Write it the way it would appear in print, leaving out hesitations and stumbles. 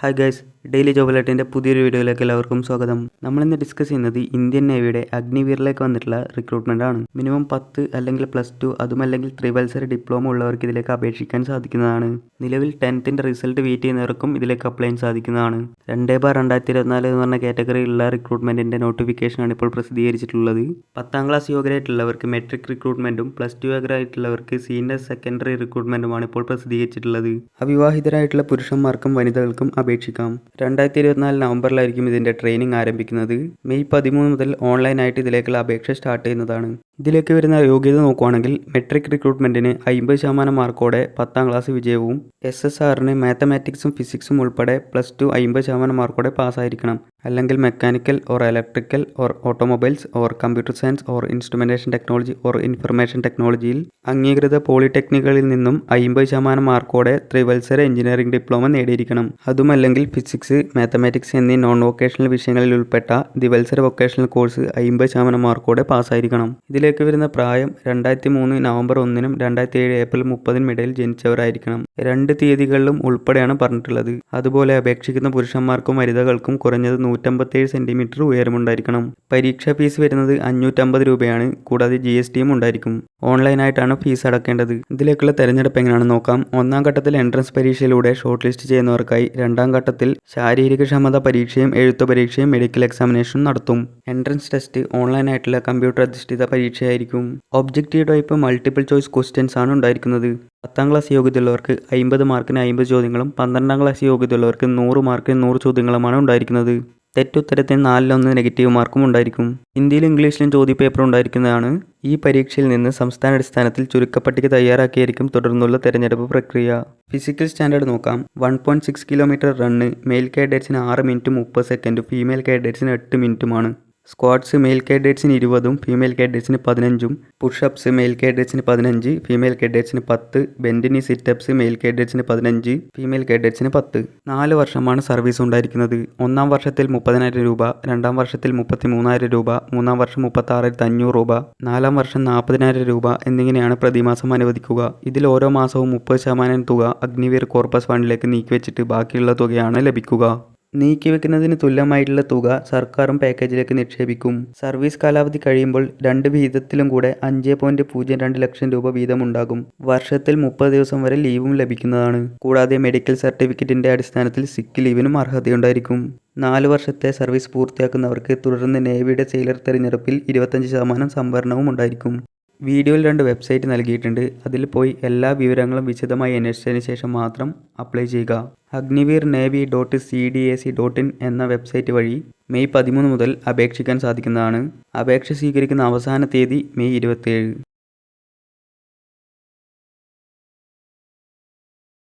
Hi guys, daily job അലേർട്ടിൻ്റെ പുതിയൊരു വീഡിയോയിലേക്ക് എല്ലാവർക്കും സ്വാഗതം. നമ്മളിന്ന് ഡിസ്കസ് ചെയ്യുന്നത് ഇന്ത്യൻ നേവിയുടെ അഗ്നിവീറിലേക്ക് വന്നിട്ടുള്ള റിക്രൂട്ട്മെൻ്റ് ആണ്. മിനിമം 10 അല്ലെങ്കിൽ +2 അതുമല്ലെങ്കിൽ ത്രിവത്സര ഡിപ്ലോമ ഉള്ളവർക്ക് ഇതിലേക്ക് അപേക്ഷിക്കാൻ സാധിക്കുന്നതാണ്. നിലവിൽ 10th റിസൾട്ട് വെയിറ്റ് ചെയ്യുന്നവർക്കും ഇതിലേക്ക് അപ്ലൈ ചെയ്യാൻ സാധിക്കുന്നതാണ്. 2/2024 എന്ന് പറഞ്ഞ കാറ്റഗറിയിലുള്ള റിക്രൂട്ട്മെൻറ്റിൻ്റെ നോട്ടിഫിക്കേഷനാണ് ഇപ്പോൾ പ്രസിദ്ധീകരിച്ചിട്ടുള്ളത്. 10ാം ക്ലാസ് യോഗ്യരായിട്ടുള്ളവർക്ക് മെട്രിക് റിക്രൂട്ട്മെൻറ്റും +2 യോഗ്യരായിട്ടുള്ളവർക്ക് സീനിയർ സെക്കൻഡറി റിക്രൂട്ട്മെൻറ്റുമാണ് ഇപ്പോൾ പ്രസിദ്ധീകരിച്ചിട്ടുള്ളത്. അവിവാഹിതരായിട്ടുള്ള പുരുഷന്മാർക്കും വനിതകൾക്കും അപേക്ഷിക്കാം. 2024 നവംബറിലായിരിക്കും ഇതിൻ്റെ ട്രെയിനിങ് ആരംഭിക്കുന്നത്. മെയ് 13 മുതൽ ഓൺലൈനായിട്ട് ഇതിലേക്കുള്ള അപേക്ഷ സ്റ്റാർട്ട് ചെയ്യുന്നതാണ്. ഇതിലേക്ക് വരുന്ന യോഗ്യത നോക്കുകയാണെങ്കിൽ മെട്രിക് റിക്രൂട്ട്മെൻറ്റിന് 50% മാർക്കോടെ 10ാം ക്ലാസ് വിജയവും SSRന് മാത്തമാറ്റിക്സും ഫിസിക്സും ഉൾപ്പെടെ +2 50% മാർക്കോടെ പാസ്സായിരിക്കണം. അല്ലെങ്കിൽ mechanical or electrical or automobiles or computer science or instrumentation technology or information ടെക്നോളജിയിൽ അംഗീകൃത പോളിടെക്നിക്കുകളിൽ നിന്നും 50% മാർക്കോടെ ത്രിവത്സര എഞ്ചിനീയറിംഗ് ഡിപ്ലോമ നേടിയിരിക്കണം. അതുമല്ലെങ്കിൽ ഫിസിക്സ്, മാത്തമാറ്റിക്സ് എന്നീ നോൺ വൊക്കേഷണൽ വിഷയങ്ങളിൽ ഉൾപ്പെട്ട ദ്വിവത്സര വൊക്കേഷണൽ കോഴ്സ് 50% മാർക്കോടെ പാസ്സായിരിക്കണം. ഇതിലേക്ക് വരുന്ന പ്രായം 2003 നവംബർ 1-നും 2007 ഏപ്രിൽ 30-നും ഇടയിൽ ജനിച്ചവരായിരിക്കണം. 2 തീയതികളിലും ഉൾപ്പെടെയാണ് പറഞ്ഞിട്ടുള്ളത്. അതുപോലെ അപേക്ഷിക്കുന്ന പുരുഷന്മാർക്കും വനിതകൾക്കും കുറഞ്ഞത് 157 സെൻറ്റിമീറ്റർ ഉയരമുണ്ടായിരിക്കണം. പരീക്ഷാ ഫീസ് വരുന്നത് 550 രൂപയാണ്. കൂടാതെ GSTയും ഉണ്ടായിരിക്കും. ഓൺലൈനായിട്ടാണ് ഫീസ് അടക്കേണ്ടത്. ഇതിലേക്കുള്ള തെരഞ്ഞെടുപ്പ് എങ്ങനെയാണെന്ന് നോക്കാം. 1ാം ഘട്ടത്തിൽ എൻട്രൻസ് പരീക്ഷയിലൂടെ ഷോർട്ട് ലിസ്റ്റ് ചെയ്യുന്നവർക്കായി 2ാം ഘട്ടത്തിൽ ശാരീരിക ക്ഷമത പരീക്ഷയും എഴുത്തു പരീക്ഷയും മെഡിക്കൽ എക്സാമിനേഷനും നടത്തും. എൻട്രൻസ് ടെസ്റ്റ് ഓൺലൈനായിട്ടുള്ള കമ്പ്യൂട്ടർ അധിഷ്ഠിത പരീക്ഷയായിരിക്കും. Objective type multiple choice questions ആണ് ഉണ്ടായിരിക്കുന്നത്. 10ാം ക്ലാസ് യോഗ്യതയുള്ളവർക്ക് 50 മാർക്കിന് 50 ചോദ്യങ്ങളും 12ാം ക്ലാസ് യോഗ്യതയുള്ളവർക്ക് 100 മാർക്കിന് 100 ചോദ്യങ്ങളുമാണ് ഉണ്ടായിരിക്കുന്നത്. തെറ്റുത്തരത്തിന് 4-1 നെഗറ്റീവ് മാർക്കും ഉണ്ടായിരിക്കും. ഹിന്ദിയിലും ഇംഗ്ലീഷിലും ചോദ്യപേപ്പർ ഉണ്ടായിരിക്കുന്നതാണ്. ഈ പരീക്ഷയിൽ നിന്ന് സംസ്ഥാനാടിസ്ഥാനത്തിൽ ചുരുക്കപ്പട്ടിക തയ്യാറാക്കിയായിരിക്കും തുടർന്നുള്ള തെരഞ്ഞെടുപ്പ് പ്രക്രിയ. ഫിസിക്കൽ സ്റ്റാൻഡേർഡ് നോക്കാം. 1.6 കിലോമീറ്റർ റണ്ണ് മെയിൽ കാഡറ്റ്സിന് 6 മിനിറ്റും 30 സെക്കൻഡും ഫീമെയിൽ കാഡറ്റ്സിന് 8 മിനിറ്റുമാണ്. സ്ക്വാട്സ് മെയിൽ കാഡറ്റ്സിന് 20ഉം ഫീമെയിൽ കാഡറ്റ്സിന് 15ഉം. പുഷപ്സ് മെയിൽ കാഡറ്റ്സിന് 15, ഫീമെയിൽ കാഡറ്റ്സിന് 10. ബെൻഡിനി സിറ്റപ്സ് മെയിൽ കാഡറ്റ്സിന് 15, ഫീമെയിൽ കാഡറ്റ്സിന് 10. 4 വർഷമാണ് സർവീസ് ഉണ്ടായിരിക്കുന്നത്. 1ാം വർഷത്തിൽ 30,000 രൂപ, 2ാം വർഷത്തിൽ 33,000 രൂപ, 3ാം വർഷം 36,500 രൂപ, 4ാം വർഷം 40,000 രൂപ എന്നിങ്ങനെയാണ് പ്രതിമാസം അനുവദിക്കുക. ഇതിൽ ഓരോ മാസവും 30% തുക അഗ്നിവീർ കോർപ്പസ് ഫണ്ടിലേക്ക് നീക്കിവെച്ചിട്ട് ബാക്കിയുള്ള തുകയാണ് ലഭിക്കുക. നീക്കിവെക്കുന്നതിന് തുല്യമായിട്ടുള്ള തുക സർക്കാരും പാക്കേജിലേക്ക് നിക്ഷേപിക്കും. സർവീസ് കാലാവധി കഴിയുമ്പോൾ 2 വിഹിതത്തിലും കൂടെ 5.02 ലക്ഷം രൂപ വീതമുണ്ടാകും. വർഷത്തിൽ 30 ദിവസം വരെ ലീവും ലഭിക്കുന്നതാണ്. കൂടാതെ മെഡിക്കൽ സർട്ടിഫിക്കറ്റിന്റെ അടിസ്ഥാനത്തിൽ സിക്ക് ലീവിനും അർഹതയുണ്ടായിരിക്കും. 4 വർഷത്തെ സർവീസ് പൂർത്തിയാക്കുന്നവർക്ക് തുടർന്ന് നേവിയുടെ സെയിലർ തെരഞ്ഞെടുപ്പിൽ 25% സംവരണവും ഉണ്ടായിരിക്കും. വീഡിയോയിൽ 2 വെബ്സൈറ്റ് നൽകിയിട്ടുണ്ട്. അതിൽ പോയി എല്ലാ വിവരങ്ങളും വിശദമായി അന്വേഷിച്ചതിന് ശേഷം മാത്രം അപ്ലൈ ചെയ്യുക. agnivir-navy.cdac.in എന്ന വെബ്സൈറ്റ് വഴി മെയ് 13 മുതൽ അപേക്ഷിക്കാൻ സാധിക്കുന്നതാണ്. അപേക്ഷ സ്വീകരിക്കുന്ന അവസാന തീയതി മെയ് 27.